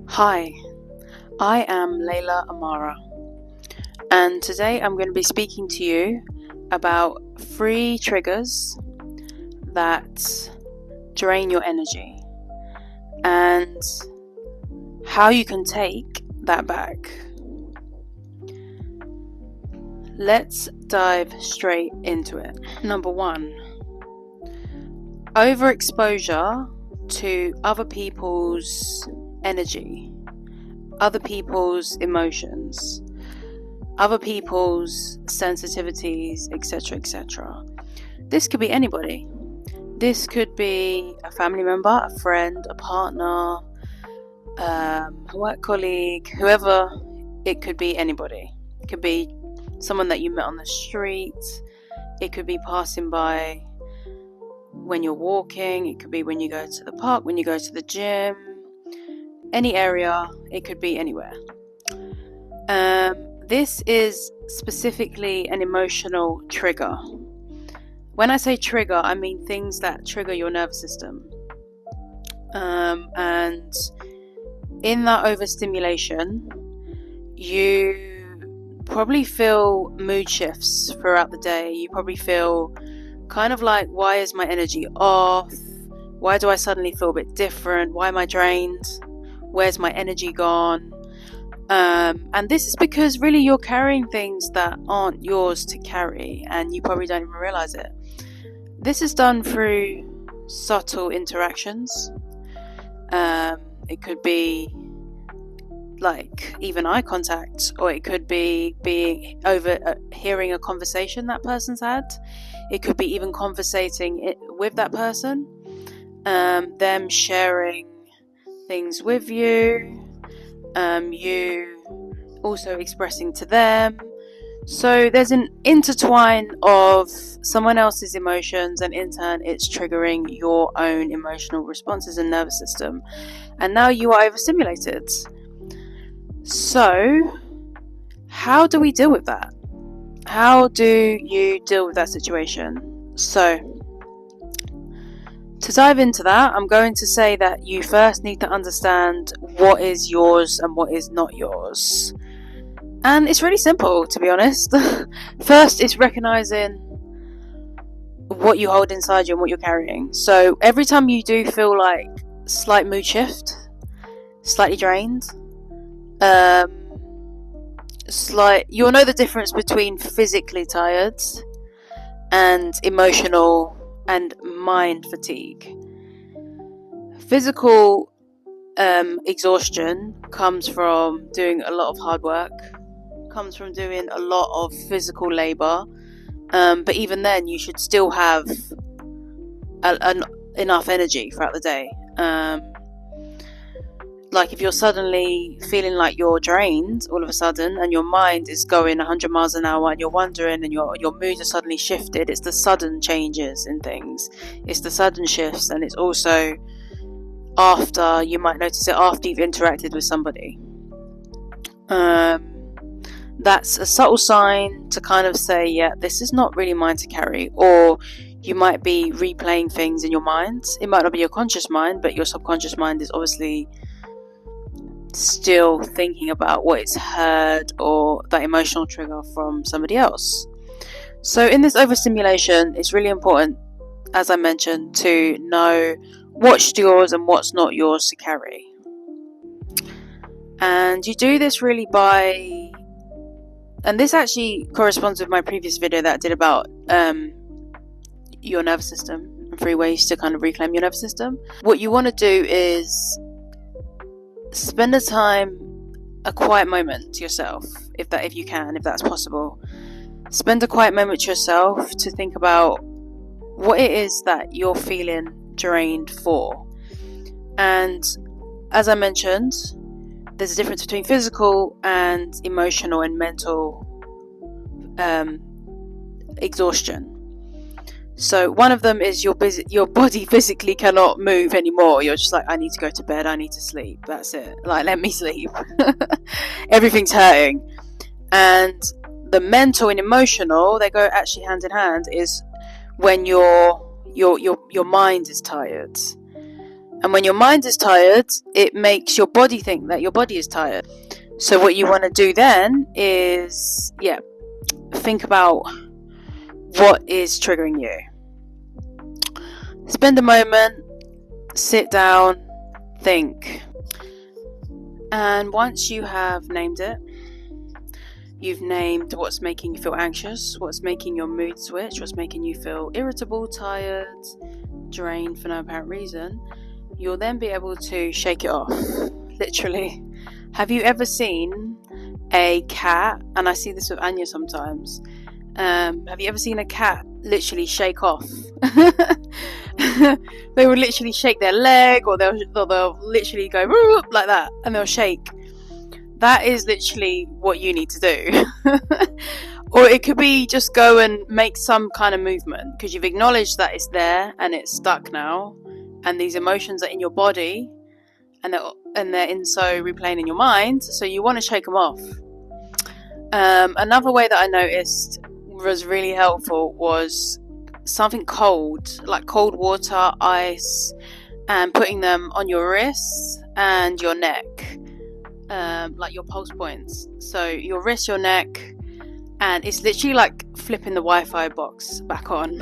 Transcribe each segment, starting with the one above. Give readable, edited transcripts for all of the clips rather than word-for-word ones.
Hi, I am Layla Amara, and today I'm going to be speaking to you about 3 triggers that drain your energy and how you can take that back. Let's dive straight into it. Number 1, overexposure to other people's energy, other people's emotions, other people's sensitivities, etc., etc. This could be anybody. This could be a family member, a friend, a partner, a work colleague, whoever. It could be anybody. It could be someone that you met on the street. It could be passing by when you're walking. It could be when you go to the park, when you go to the gym. Any area. It could be anywhere. This is specifically an emotional trigger. When I say trigger, I mean things that trigger your nervous system. And in that overstimulation, you probably feel mood shifts throughout the day. You probably feel kind of like, why is my energy off? Why do I suddenly feel a bit different? Why am I drained? Where's my energy gone? And this is because really you're carrying things that aren't yours to carry, and you probably don't even realize it. This is done through subtle interactions. It could be like even eye contact, or it could be being hearing a conversation that person's had. It could be even conversating with that person, them sharing things with you, you also expressing to them. So there's an intertwine of someone else's emotions, and in turn it's triggering your own emotional responses and nervous system, and now you are overstimulated. So how do we deal with that? How do you deal with that situation? So to dive into that, I'm going to say that you first need to understand what is yours and what is not yours. And it's really simple, to be honest. First, it's recognizing what you hold inside you and what you're carrying. So every time you do feel like slight mood shift, slightly drained, you'll know the difference between physically tired and emotional and mind fatigue. Physical exhaustion comes from doing a lot of hard work, comes from doing a lot of physical labor, but even then you should still have enough energy throughout the day. Like if you're suddenly feeling like you're drained all of a sudden, and your mind is going 100 miles an hour, and you're wondering, and your mood has suddenly shifted. It's the sudden changes in things, it's the sudden shifts, and it's also after, you might notice it after you've interacted with somebody. That's a subtle sign to kind of say, yeah, this is not really mine to carry. Or you might be replaying things in your mind. It might not be your conscious mind, but your subconscious mind is obviously still thinking about what it's heard or that emotional trigger from somebody else. So in this overstimulation, it's really important, as I mentioned, to know what's yours and what's not yours to carry. And you do this really by, and this actually corresponds with my previous video that I did about your nervous system and 3 ways to kind of reclaim your nervous system. What you want to do is spend a quiet moment to yourself, if that's possible. Spend a quiet moment to yourself to think about what it is that you're feeling drained for. And as I mentioned, there's a difference between physical and emotional and mental exhaustion. So one of them is your body physically cannot move anymore. You're just like, I need to go to bed, I need to sleep, that's it, like, let me sleep. Everything's hurting. And the mental and emotional, they go actually hand in hand, is when your mind is tired. And when your mind is tired, it makes your body think that your body is tired. So what you want to do then is, think about what is triggering you. Spend a moment, sit down, think. And once you have named it, you've named what's making you feel anxious, what's making your mood switch, what's making you feel irritable, tired, drained for no apparent reason, you'll then be able to shake it off. Literally. Have you ever seen a cat, and I see this with Anya sometimes, have you ever seen a cat literally shake off? They will literally shake their leg, or they'll literally go like that, and they'll shake. That is literally what you need to do. Or it could be just go and make some kind of movement, because you've acknowledged that it's there and it's stuck now, and these emotions are in your body, and they're in so replaying in your mind, so you want to shake them off. Another way that I noticed was really helpful was something cold, like cold water, ice, and putting them on your wrists and your neck, like your pulse points. So your wrist, your neck, and it's literally like flipping the Wi-Fi box back on.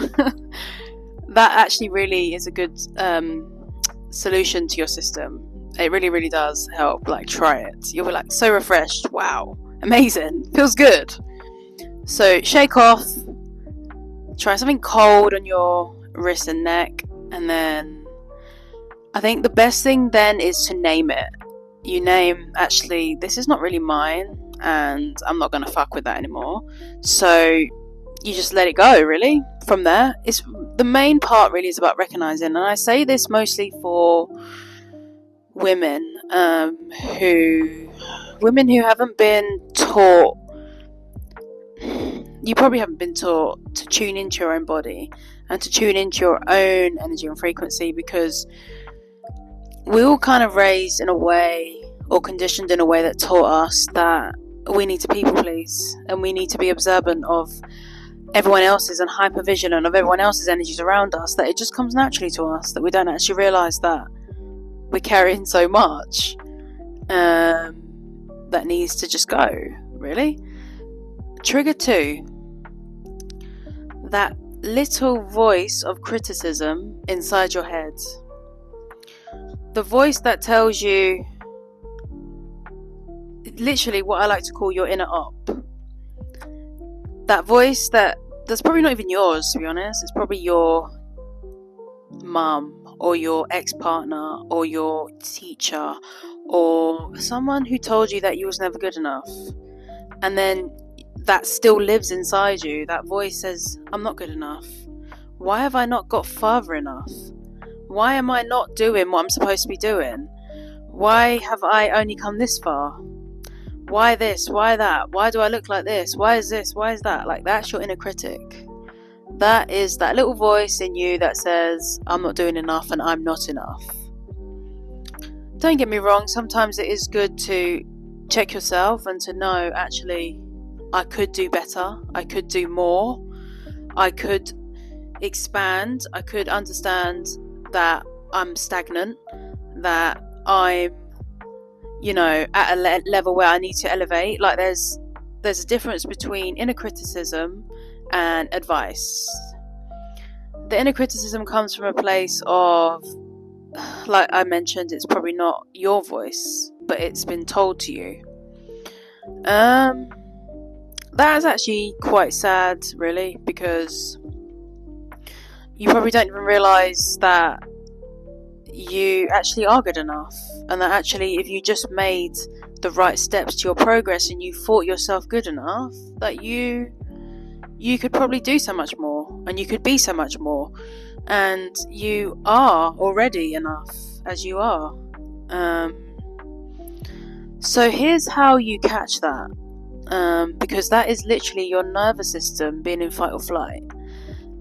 That actually really is a good solution to your system. It really, really does help. Like, try it. You'll be like so refreshed. Wow, amazing, feels good. So shake off, try something cold on your wrist and neck, and then I think the best thing then is to name it. You name, actually, this is not really mine, and I'm not going to fuck with that anymore. So you just let it go, really. From there, it's the main part really is about recognizing, and I say this mostly for women who haven't been taught. You probably haven't been taught to tune into your own body and to tune into your own energy and frequency, because we're all kind of raised in a way, or conditioned in a way, that taught us that we need to people please and we need to be observant of everyone else's and hyper vigilant of everyone else's energies around us, that it just comes naturally to us, that we don't actually realise that we're carrying so much that needs to just go, really. Trigger 2. That little voice of criticism inside your head. The voice that tells you, literally what I like to call your inner op. That voice that's probably not even yours, to be honest. It's probably your mum, or your ex-partner, or your teacher, or someone who told you that you was never good enough. And then that still lives inside you. That voice says, I'm not good enough. Why have I not got further enough? Why am I not doing what I'm supposed to be doing? Why have I only come this far? Why this? Why that? Why do I look like this? Why is this? Why is that? Like, that's your inner critic. That is that little voice in you that says, I'm not doing enough and I'm not enough. Don't get me wrong, sometimes it is good to check yourself and to know, actually, I could do better, I could do more, I could expand, I could understand that I'm stagnant, that I'm, at a level where I need to elevate. Like, there's a difference between inner criticism and advice. The inner criticism comes from a place of, like I mentioned, it's probably not your voice, but it's been told to you. That is actually quite sad, really, because you probably don't even realise that you actually are good enough, and that actually, if you just made the right steps to your progress and you thought yourself good enough, that you could probably do so much more, and you could be so much more, and you are already enough as you are. So here's how you catch that, because that is literally your nervous system being in fight or flight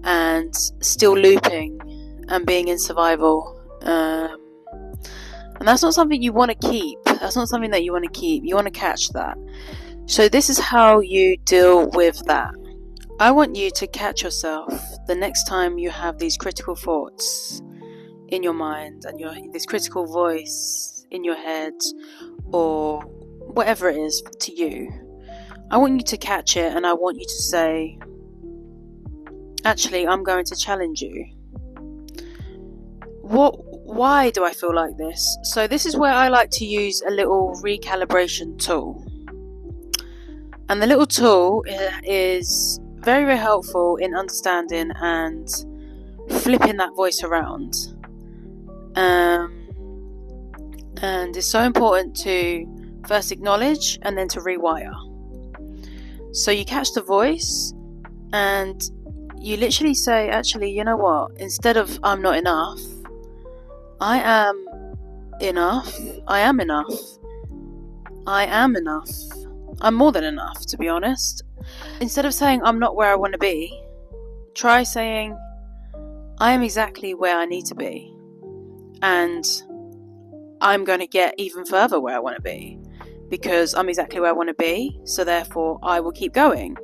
and still looping and being in survival, and that's not something you want to keep. That's not something that you want to keep. You want to catch that. So this is how you deal with that. I want you to catch yourself the next time you have these critical thoughts in your mind and this critical voice in your head, or whatever it is to you, I want you to catch it, and I want you to say, actually, I'm going to challenge you. Why do I feel like this? So this is where I like to use a little recalibration tool. And the little tool is very, very helpful in understanding and flipping that voice around. And it's so important to first acknowledge and then to rewire. So you catch the voice and you literally say, actually, you know what? Instead of I'm not enough, I am enough. I am enough. I am enough. I'm more than enough, to be honest. Instead of saying I'm not where I want to be, try saying I am exactly where I need to be. And I'm going to get even further where I want to be. Because I'm exactly where I want to be, so therefore I will keep going.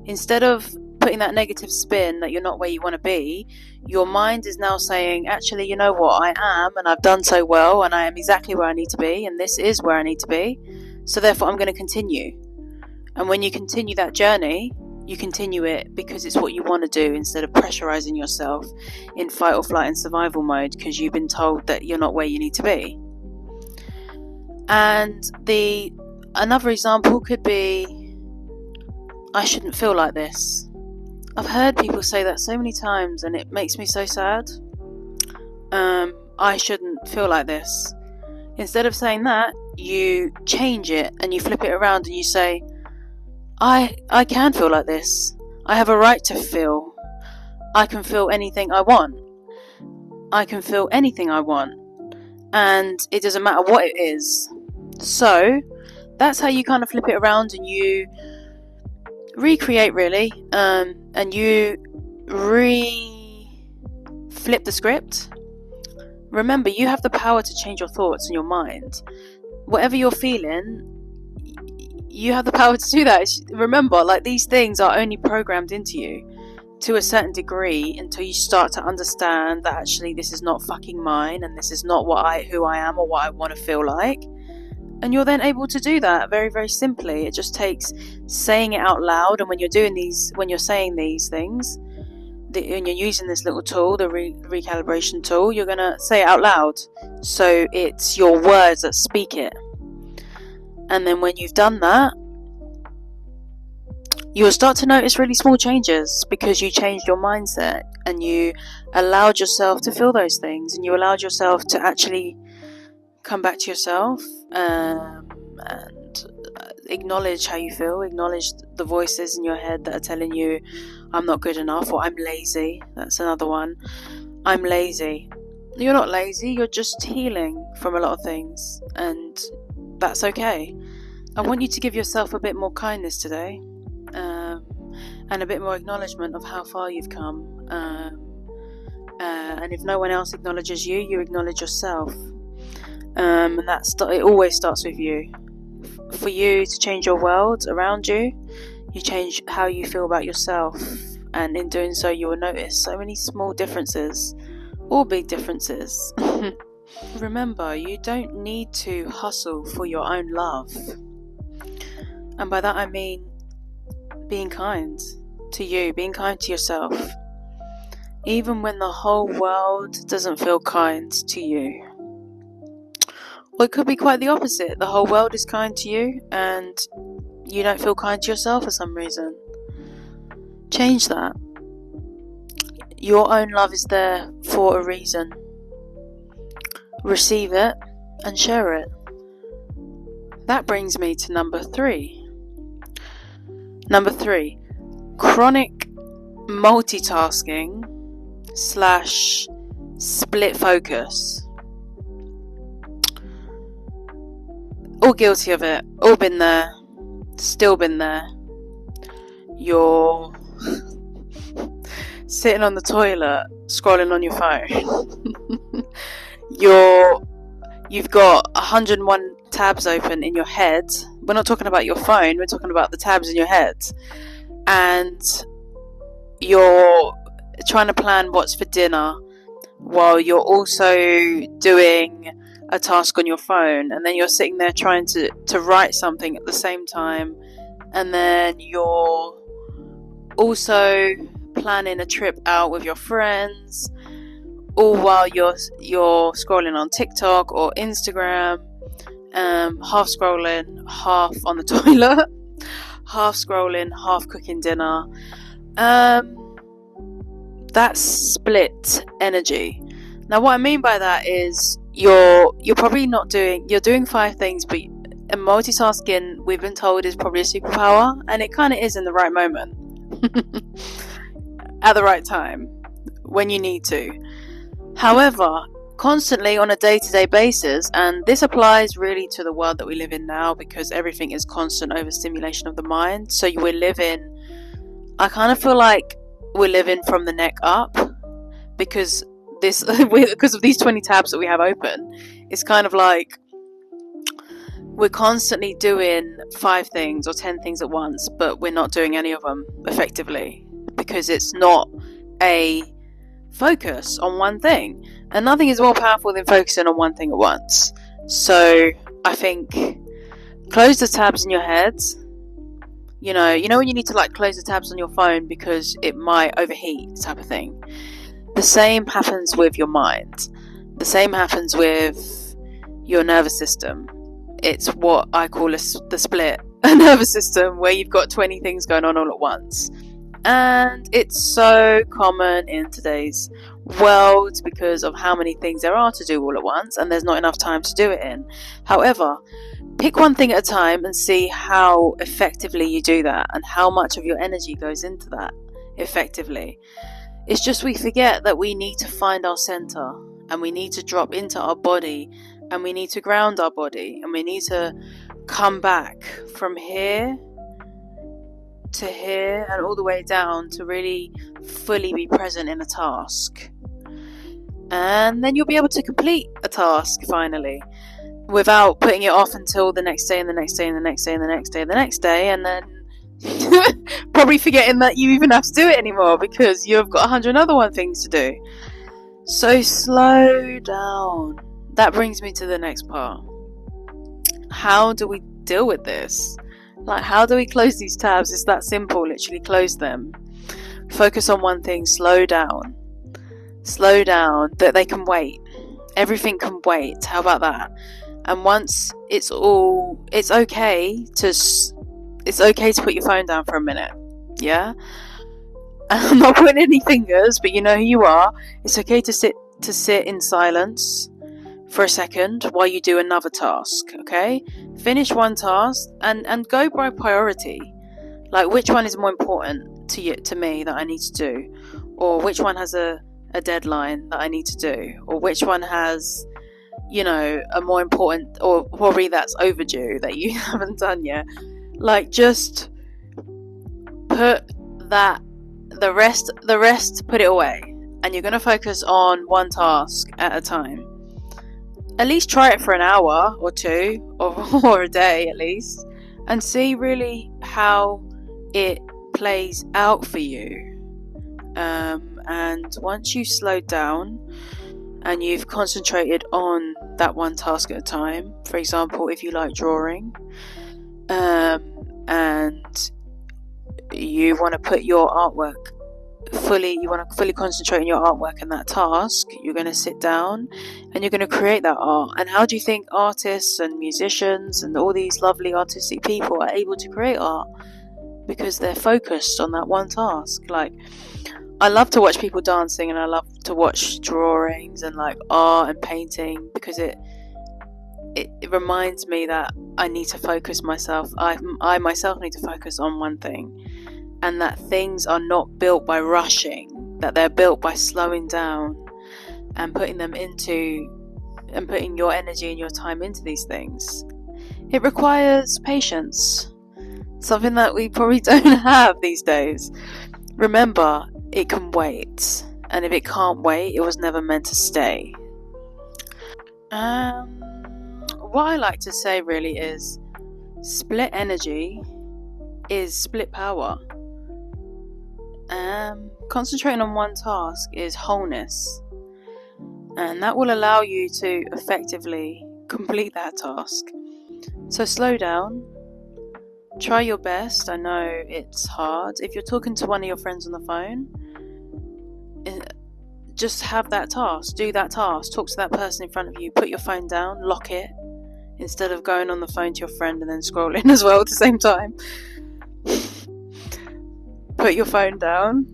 Instead of putting that negative spin that you're not where you want to be, your mind is now saying, actually, you know what, I am, and I've done so well, and I am exactly where I need to be, and this is where I need to be, so therefore I'm going to continue. And when you continue that journey, you continue it because it's what you want to do, instead of pressurizing yourself in fight or flight and survival mode because you've been told that you're not where you need to be. And another example could be, I shouldn't feel like this. I've heard people say that so many times and it makes me so sad. I shouldn't feel like this. Instead of saying that, you change it and you flip it around and you say, I can feel like this. I have a right to feel. I can feel anything I want. I can feel anything I want. And it doesn't matter what it is. So that's how you kind of flip it around and you recreate, really, and you flip the script. Remember, you have the power to change your thoughts and your mind. Whatever you're feeling, you have the power to do that. Remember, like, these things are only programmed into you to a certain degree until you start to understand that actually this is not fucking mine, and this is not who I am or what I want to feel like. And you're then able to do that very, very simply. It just takes saying it out loud. And when you're saying these things, and you're using this little tool, the recalibration tool, you're going to say it out loud. So it's your words that speak it. And then when you've done that, you'll start to notice really small changes because you changed your mindset and you allowed yourself to feel those things, and you allowed yourself to actually come back to yourself and acknowledge how you feel, acknowledge the voices in your head that are telling you I'm not good enough, or I'm lazy. That's another one. I'm lazy. You're not lazy, you're just healing from a lot of things, and that's okay. I want you to give yourself a bit more kindness today, and a bit more acknowledgement of how far you've come, and if no one else acknowledges you, you acknowledge yourself. And it always starts with you. For you to change your world around you, you change how you feel about yourself, and in doing so you will notice so many small differences, or big differences. Remember, you don't need to hustle for your own love, and by that I mean being kind to you, being kind to yourself, even when the whole world doesn't feel kind to you. Or it could be quite the opposite. The whole world is kind to you and you don't feel kind to yourself for some reason. Change that. Your own love is there for a reason. Receive it and share it. That brings me to number 3. Number 3, chronic multitasking / split focus. All guilty of it, all been there, still been there. You're sitting on the toilet, scrolling on your phone. You've got 101 tabs open in your head. We're not talking about your phone, we're talking about the tabs in your head. And you're trying to plan what's for dinner, while you're also doing a task on your phone, and then you're sitting there trying to write something at the same time, and then you're also planning a trip out with your friends, all while you're scrolling on TikTok or Instagram, half scrolling, half on the toilet, half scrolling, half cooking dinner. That's split energy. Now, what I mean by that is you're probably not doing, you're doing 5 things, but multitasking, we've been told, is probably a superpower, and it kind of is in the right moment. At the right time, when you need to. However, constantly on a day-to-day basis, and this applies really to the world that we live in now, because everything is constant overstimulation of the mind. So we're living, I kind of feel like we're living from the neck up, because of these 20 tabs that we have open. It's kind of like we're constantly doing 5 things or 10 things at once, but we're not doing any of them effectively, because it's not a focus on one thing, and nothing is more powerful than focusing on one thing at once. So I think close the tabs in your head. You know when you need to like close the tabs on your phone because it might overheat, type of thing. The same happens with your mind. The same happens with your nervous system. It's what I call the split nervous system, where you've got 20 things going on all at once. And it's so common in today's world because of how many things there are to do all at once, and there's not enough time to do it in. However, pick one thing at a time and see how effectively you do that, and how much of your energy goes into that effectively. It's just we forget that we need to find our center, and we need to drop into our body, and we need to ground our body, and we need to come back from here to here and all the way down to really fully be present in a task. And then you'll be able to complete a task finally, without putting it off until the next day and the next day and the next day and the next day and the next day, and then probably forgetting that you even have to do it anymore because you've got 100 other things to do. So slow down. That brings me to the next part. How do we deal with this? Like, how do we close these tabs? It's that simple. Literally close them. Focus on one thing. Slow down. Slow down. That they can wait. Everything can wait. How about that? And once it's okay to put your phone down for a minute. Yeah? I'm not pointing any fingers, but you know who you are. It's okay to sit in silence for a second while you do another task. Okay? Finish one task and go by priority. Like, which one is more important to me that I need to do, or which one has a deadline that I need to do, or which one has, a more important, or probably that's overdue that you haven't done yet. Like, just put the rest, put it away, and you're going to focus on one task at a time. At least try it for an hour or 2 or a day at least, and see really how it plays out for you. And once you've slowed down and you've concentrated on that one task at a time, for example, if you like drawing, and you want to put your artwork you want to fully concentrate on your artwork and that task, you're going to sit down and you're going to create that art. And how do you think artists and musicians and all these lovely artistic people are able to create art? Because they're focused on that one task. Like, I love to watch people dancing, and I love to watch drawings and like art and painting, because it reminds me that I need to focus myself. I myself need to focus on one thing, and that things are not built by rushing, that they're built by slowing down and putting your energy and your time into these things. It requires patience, something that we probably don't have these days. Remember, it can wait, and if it can't wait, it was never meant to stay. What I like to say really is, split energy is split power. Concentrating on one task is wholeness. And that will allow you to effectively complete that task. So slow down. Try your best. I know it's hard. If you're talking to one of your friends on the phone, just have that task. Do that task. Talk to that person in front of you. Put your phone down. Lock it. Instead of going on the phone to your friend and then scrolling as well at the same time. Put your phone down.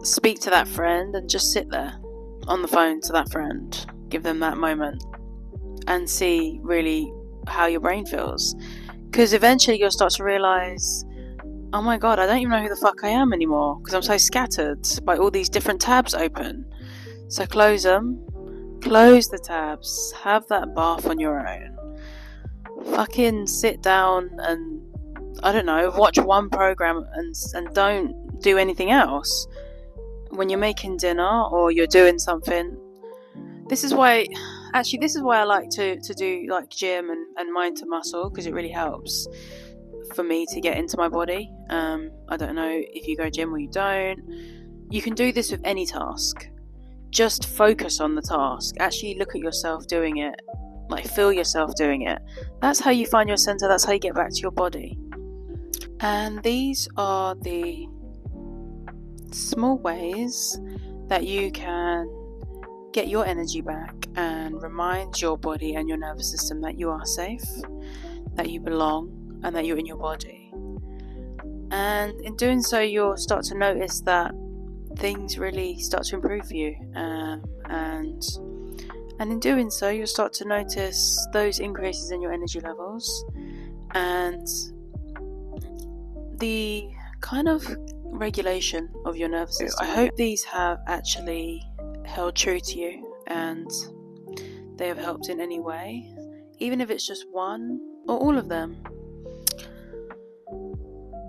Speak to that friend and just sit there on the phone to that friend. Give them that moment. And see really how your brain feels. Because eventually you'll start to realise, oh my god, I don't even know who the fuck I am anymore, because I'm so scattered by all these different tabs open. So close them, close the tabs, have that bath on your own. Fucking sit down and, I don't know, watch one program and don't do anything else. When you're making dinner or you're doing something, this is why I like to do like gym and mind to muscle, because it really helps for me to get into my body. I don't know if you go gym or you don't. You can do this with any task. Just focus on the task. Actually look at yourself doing it. Like feel yourself doing it. That's how you find your center. That's how you get back to your body. And these are the small ways that you can get your energy back and remind your body and your nervous system that you are safe, that you belong, and that you're in your body. And in doing so, you'll start to notice that things really start to improve for you. And in doing so, you'll start to notice those increases in your energy levels and the kind of regulation of your nervous system. I hope these have actually held true to you and they have helped in any way, even if it's just one or all of them.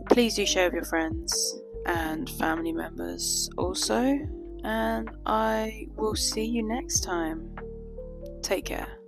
Please do share with your friends and family members also, and I will see you next time. Take care.